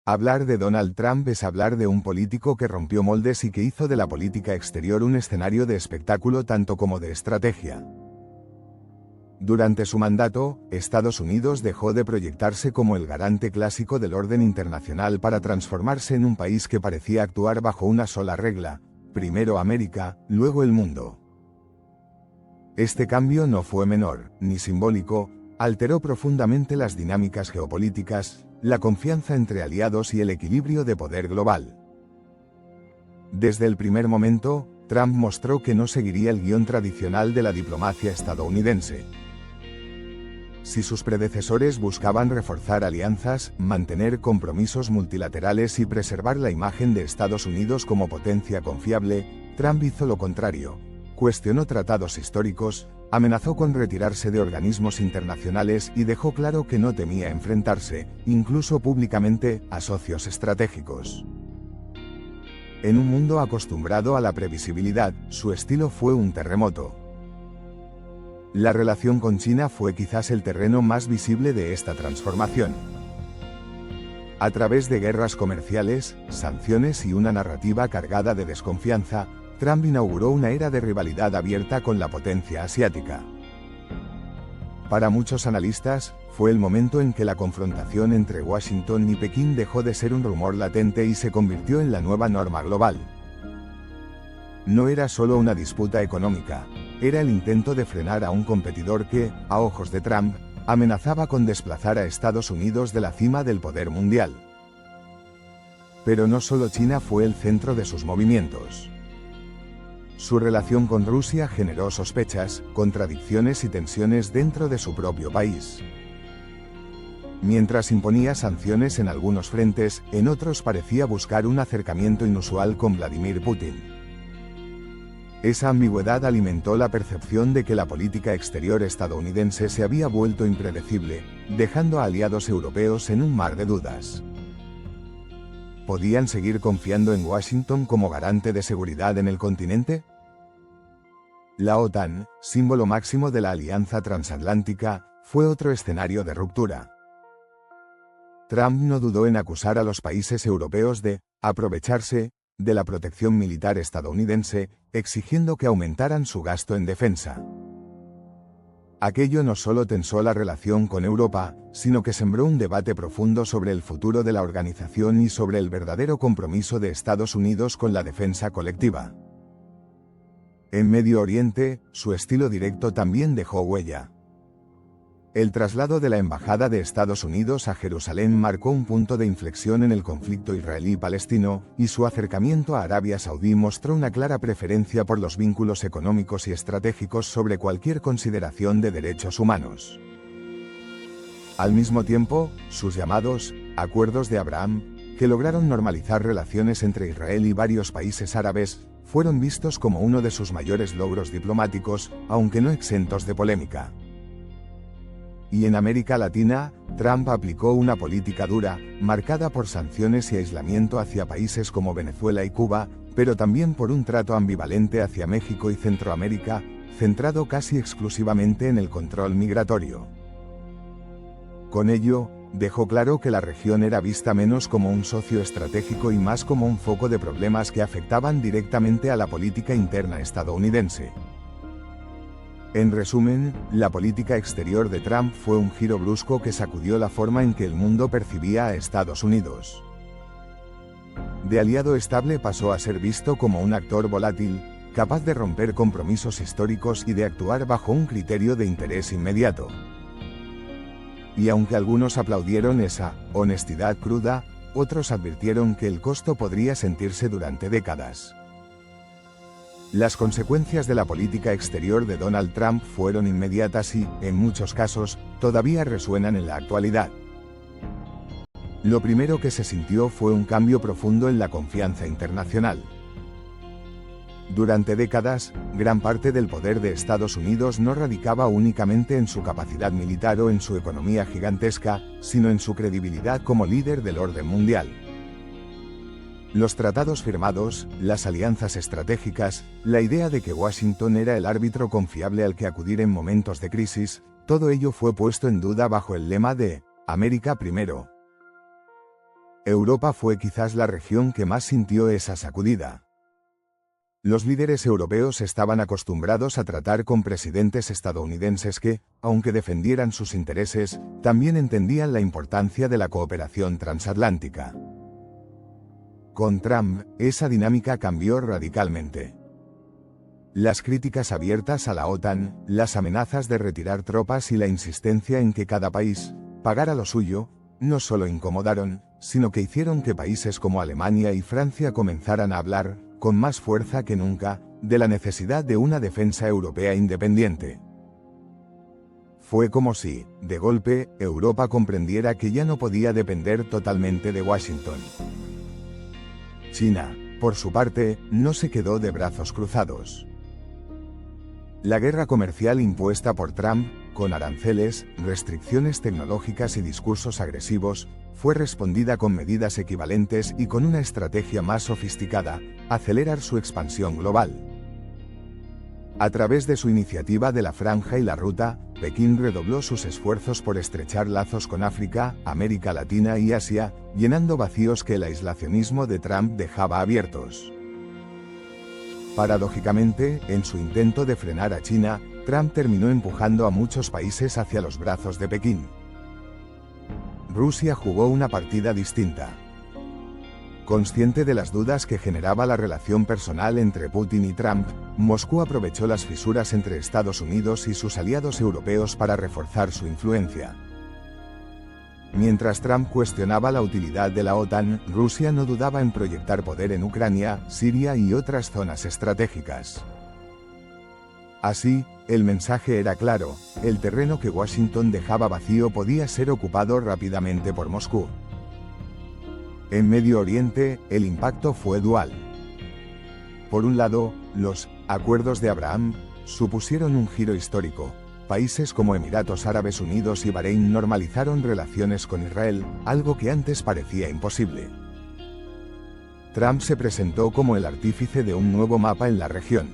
Hablar de Donald Trump es hablar de un político que rompió moldes y que hizo de la política exterior un escenario de espectáculo tanto como de estrategia. Durante su mandato, Estados Unidos dejó de proyectarse como el garante clásico del orden internacional para transformarse en un país que parecía actuar bajo una sola regla: primero América, luego el mundo. Este cambio no fue menor, ni simbólico, alteró profundamente las dinámicas geopolíticas, la confianza entre aliados y el equilibrio de poder global. Desde el primer momento, Trump mostró que no seguiría el guión tradicional de la diplomacia estadounidense. Si sus predecesores buscaban reforzar alianzas, mantener compromisos multilaterales y preservar la imagen de Estados Unidos como potencia confiable, Trump hizo lo contrario. Cuestionó tratados históricos, amenazó con retirarse de organismos internacionales y dejó claro que no temía enfrentarse, incluso públicamente, a socios estratégicos. En un mundo acostumbrado a la previsibilidad, su estilo fue un terremoto. La relación con China fue quizás el terreno más visible de esta transformación. A través de guerras comerciales, sanciones y una narrativa cargada de desconfianza, Trump inauguró una era de rivalidad abierta con la potencia asiática. Para muchos analistas, fue el momento en que la confrontación entre Washington y Pekín dejó de ser un rumor latente y se convirtió en la nueva norma global. No era solo una disputa económica, era el intento de frenar a un competidor que, a ojos de Trump, amenazaba con desplazar a Estados Unidos de la cima del poder mundial. Pero no solo China fue el centro de sus movimientos. Su relación con Rusia generó sospechas, contradicciones y tensiones dentro de su propio país. Mientras imponía sanciones en algunos frentes, en otros parecía buscar un acercamiento inusual con Vladimir Putin. Esa ambigüedad alimentó la percepción de que la política exterior estadounidense se había vuelto impredecible, dejando a aliados europeos en un mar de dudas. ¿Podían seguir confiando en Washington como garante de seguridad en el continente? La OTAN, símbolo máximo de la alianza transatlántica, fue otro escenario de ruptura. Trump no dudó en acusar a los países europeos de aprovecharse de la protección militar estadounidense, exigiendo que aumentaran su gasto en defensa. Aquello no solo tensó la relación con Europa, sino que sembró un debate profundo sobre el futuro de la organización y sobre el verdadero compromiso de Estados Unidos con la defensa colectiva. En Medio Oriente, su estilo directo también dejó huella. El traslado de la Embajada de Estados Unidos a Jerusalén marcó un punto de inflexión en el conflicto israelí-palestino, y su acercamiento a Arabia Saudí mostró una clara preferencia por los vínculos económicos y estratégicos sobre cualquier consideración de derechos humanos. Al mismo tiempo, sus llamados «Acuerdos de Abraham», que lograron normalizar relaciones entre Israel y varios países árabes, fueron vistos como uno de sus mayores logros diplomáticos, aunque no exentos de polémica. Y en América Latina, Trump aplicó una política dura, marcada por sanciones y aislamiento hacia países como Venezuela y Cuba, pero también por un trato ambivalente hacia México y Centroamérica, centrado casi exclusivamente en el control migratorio. Con ello, dejó claro que la región era vista menos como un socio estratégico y más como un foco de problemas que afectaban directamente a la política interna estadounidense. En resumen, la política exterior de Trump fue un giro brusco que sacudió la forma en que el mundo percibía a Estados Unidos. De aliado estable pasó a ser visto como un actor volátil, capaz de romper compromisos históricos y de actuar bajo un criterio de interés inmediato. Y aunque algunos aplaudieron esa honestidad cruda, otros advirtieron que el costo podría sentirse durante décadas. Las consecuencias de la política exterior de Donald Trump fueron inmediatas y, en muchos casos, todavía resuenan en la actualidad. Lo primero que se sintió fue un cambio profundo en la confianza internacional. Durante décadas, gran parte del poder de Estados Unidos no radicaba únicamente en su capacidad militar o en su economía gigantesca, sino en su credibilidad como líder del orden mundial. Los tratados firmados, las alianzas estratégicas, la idea de que Washington era el árbitro confiable al que acudir en momentos de crisis, todo ello fue puesto en duda bajo el lema de «América primero». Europa fue quizás la región que más sintió esa sacudida. Los líderes europeos estaban acostumbrados a tratar con presidentes estadounidenses que, aunque defendieran sus intereses, también entendían la importancia de la cooperación transatlántica. Con Trump, esa dinámica cambió radicalmente. Las críticas abiertas a la OTAN, las amenazas de retirar tropas y la insistencia en que cada país pagara lo suyo, no solo incomodaron, sino que hicieron que países como Alemania y Francia comenzaran a hablar, con más fuerza que nunca, de la necesidad de una defensa europea independiente. Fue como si, de golpe, Europa comprendiera que ya no podía depender totalmente de Washington. China, por su parte, no se quedó de brazos cruzados. La guerra comercial impuesta por Trump, con aranceles, restricciones tecnológicas y discursos agresivos, fue respondida con medidas equivalentes y con una estrategia más sofisticada: acelerar su expansión global. A través de su iniciativa de la Franja y la Ruta, Pekín redobló sus esfuerzos por estrechar lazos con África, América Latina y Asia, llenando vacíos que el aislacionismo de Trump dejaba abiertos. Paradójicamente, en su intento de frenar a China, Trump terminó empujando a muchos países hacia los brazos de Pekín. Rusia jugó una partida distinta. Consciente de las dudas que generaba la relación personal entre Putin y Trump, Moscú aprovechó las fisuras entre Estados Unidos y sus aliados europeos para reforzar su influencia. Mientras Trump cuestionaba la utilidad de la OTAN, Rusia no dudaba en proyectar poder en Ucrania, Siria y otras zonas estratégicas. Así, el mensaje era claro: el terreno que Washington dejaba vacío podía ser ocupado rápidamente por Moscú. En Medio Oriente, el impacto fue dual. Por un lado, los Acuerdos de Abraham supusieron un giro histórico. Países como Emiratos Árabes Unidos y Bahrein normalizaron relaciones con Israel, algo que antes parecía imposible. Trump se presentó como el artífice de un nuevo mapa en la región.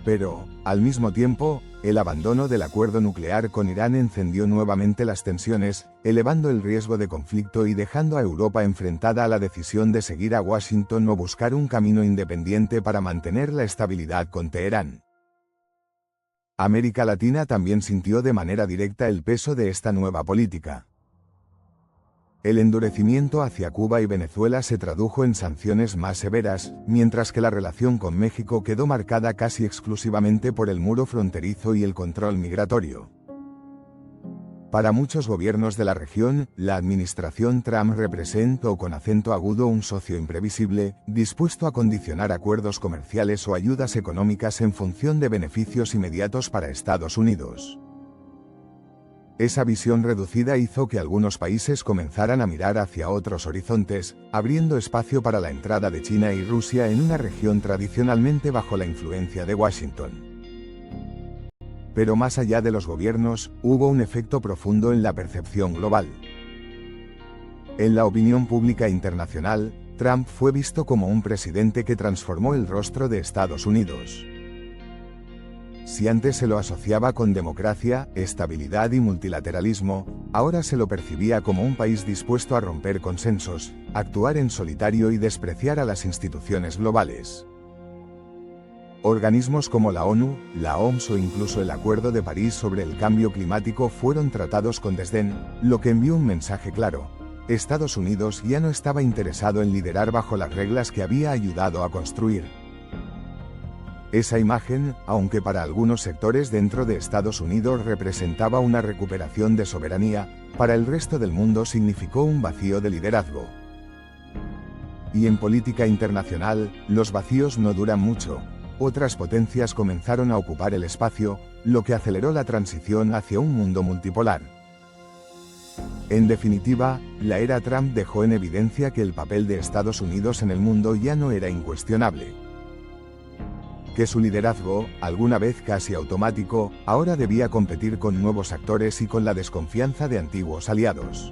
Pero, al mismo tiempo, el abandono del acuerdo nuclear con Irán encendió nuevamente las tensiones, elevando el riesgo de conflicto y dejando a Europa enfrentada a la decisión de seguir a Washington o buscar un camino independiente para mantener la estabilidad con Teherán. América Latina también sintió de manera directa el peso de esta nueva política. El endurecimiento hacia Cuba y Venezuela se tradujo en sanciones más severas, mientras que la relación con México quedó marcada casi exclusivamente por el muro fronterizo y el control migratorio. Para muchos gobiernos de la región, la administración Trump representó con acento agudo un socio imprevisible, dispuesto a condicionar acuerdos comerciales o ayudas económicas en función de beneficios inmediatos para Estados Unidos. Esa visión reducida hizo que algunos países comenzaran a mirar hacia otros horizontes, abriendo espacio para la entrada de China y Rusia en una región tradicionalmente bajo la influencia de Washington. Pero más allá de los gobiernos, hubo un efecto profundo en la percepción global. En la opinión pública internacional, Trump fue visto como un presidente que transformó el rostro de Estados Unidos. Si antes se lo asociaba con democracia, estabilidad y multilateralismo, ahora se lo percibía como un país dispuesto a romper consensos, actuar en solitario y despreciar a las instituciones globales. Organismos como la ONU, la OMS o incluso el Acuerdo de París sobre el cambio climático fueron tratados con desdén, lo que envió un mensaje claro: Estados Unidos ya no estaba interesado en liderar bajo las reglas que había ayudado a construir. Esa imagen, aunque para algunos sectores dentro de Estados Unidos representaba una recuperación de soberanía, para el resto del mundo significó un vacío de liderazgo. Y en política internacional, los vacíos no duran mucho. Otras potencias comenzaron a ocupar el espacio, lo que aceleró la transición hacia un mundo multipolar. En definitiva, la era Trump dejó en evidencia que el papel de Estados Unidos en el mundo ya no era incuestionable. Que su liderazgo, alguna vez casi automático, ahora debía competir con nuevos actores y con la desconfianza de antiguos aliados.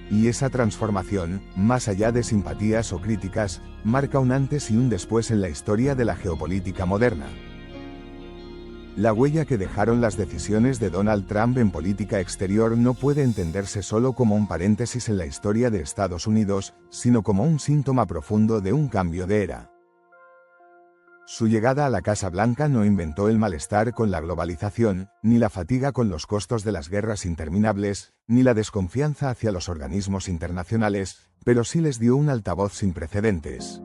Y esa transformación, más allá de simpatías o críticas, marca un antes y un después en la historia de la geopolítica moderna. La huella que dejaron las decisiones de Donald Trump en política exterior no puede entenderse solo como un paréntesis en la historia de Estados Unidos, sino como un síntoma profundo de un cambio de era. Su llegada a la Casa Blanca no inventó el malestar con la globalización, ni la fatiga con los costos de las guerras interminables, ni la desconfianza hacia los organismos internacionales, pero sí les dio un altavoz sin precedentes.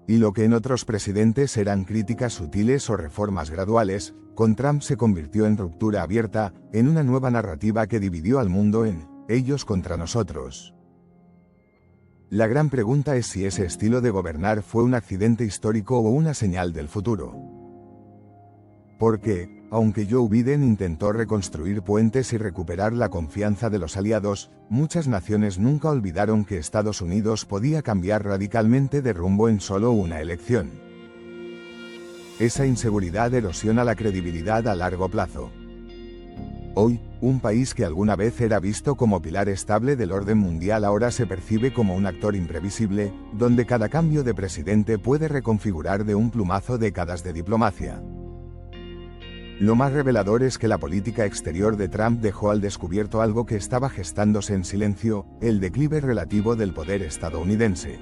Y lo que en otros presidentes eran críticas sutiles o reformas graduales, con Trump se convirtió en ruptura abierta, en una nueva narrativa que dividió al mundo en ellos contra nosotros. La gran pregunta es si ese estilo de gobernar fue un accidente histórico o una señal del futuro. Porque, aunque Joe Biden intentó reconstruir puentes y recuperar la confianza de los aliados, muchas naciones nunca olvidaron que Estados Unidos podía cambiar radicalmente de rumbo en solo una elección. Esa inseguridad erosiona la credibilidad a largo plazo. Hoy, un país que alguna vez era visto como pilar estable del orden mundial ahora se percibe como un actor imprevisible, donde cada cambio de presidente puede reconfigurar de un plumazo décadas de diplomacia. Lo más revelador es que la política exterior de Trump dejó al descubierto algo que estaba gestándose en silencio, el declive relativo del poder estadounidense.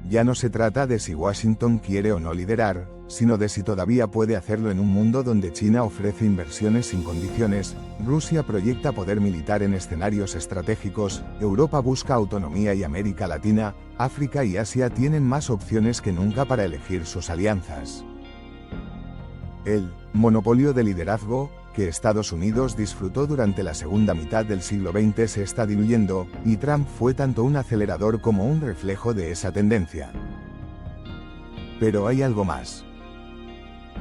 Ya no se trata de si Washington quiere o no liderar, sino de si todavía puede hacerlo en un mundo donde China ofrece inversiones sin condiciones, Rusia proyecta poder militar en escenarios estratégicos, Europa busca autonomía y América Latina, África y Asia tienen más opciones que nunca para elegir sus alianzas. El monopolio de liderazgo, que Estados Unidos disfrutó durante la segunda mitad del siglo XX se está diluyendo, y Trump fue tanto un acelerador como un reflejo de esa tendencia. Pero hay algo más.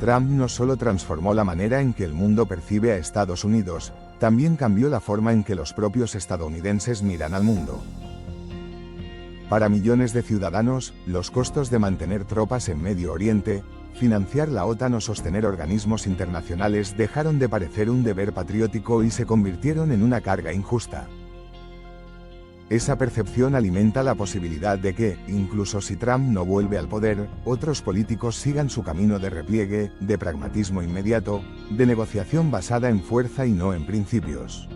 Trump no solo transformó la manera en que el mundo percibe a Estados Unidos, también cambió la forma en que los propios estadounidenses miran al mundo. Para millones de ciudadanos, los costos de mantener tropas en Medio Oriente, financiar la OTAN o sostener organismos internacionales dejaron de parecer un deber patriótico y se convirtieron en una carga injusta. Esa percepción alimenta la posibilidad de que, incluso si Trump no vuelve al poder, otros políticos sigan su camino de repliegue, de pragmatismo inmediato, de negociación basada en fuerza y no en principios.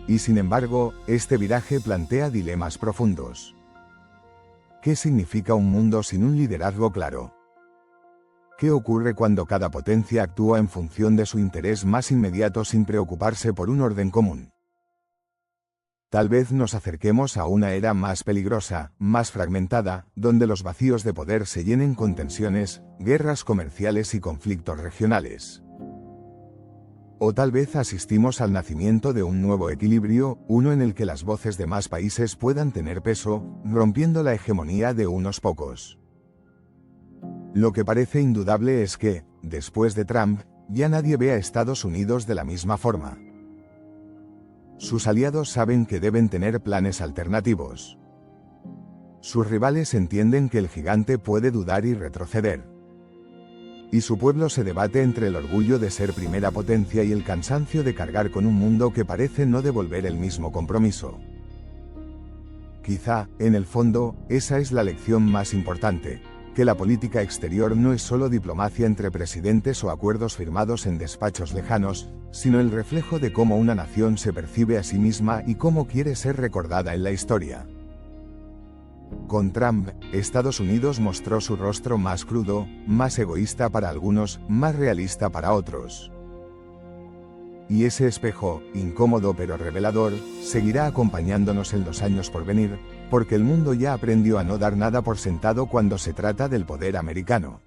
Y sin embargo, este viraje plantea dilemas profundos. ¿Qué significa un mundo sin un liderazgo claro? ¿Qué ocurre cuando cada potencia actúa en función de su interés más inmediato sin preocuparse por un orden común? Tal vez nos acerquemos a una era más peligrosa, más fragmentada, donde los vacíos de poder se llenen con tensiones, guerras comerciales y conflictos regionales. O tal vez asistimos al nacimiento de un nuevo equilibrio, uno en el que las voces de más países puedan tener peso, rompiendo la hegemonía de unos pocos. Lo que parece indudable es que, después de Trump, ya nadie ve a Estados Unidos de la misma forma. Sus aliados saben que deben tener planes alternativos. Sus rivales entienden que el gigante puede dudar y retroceder. Y su pueblo se debate entre el orgullo de ser primera potencia y el cansancio de cargar con un mundo que parece no devolver el mismo compromiso. Quizá, en el fondo, esa es la lección más importante, que la política exterior no es solo diplomacia entre presidentes o acuerdos firmados en despachos lejanos, sino el reflejo de cómo una nación se percibe a sí misma y cómo quiere ser recordada en la historia. Con Trump, Estados Unidos mostró su rostro más crudo, más egoísta para algunos, más realista para otros. Y ese espejo, incómodo pero revelador, seguirá acompañándonos en los años por venir, porque el mundo ya aprendió a no dar nada por sentado cuando se trata del poder americano.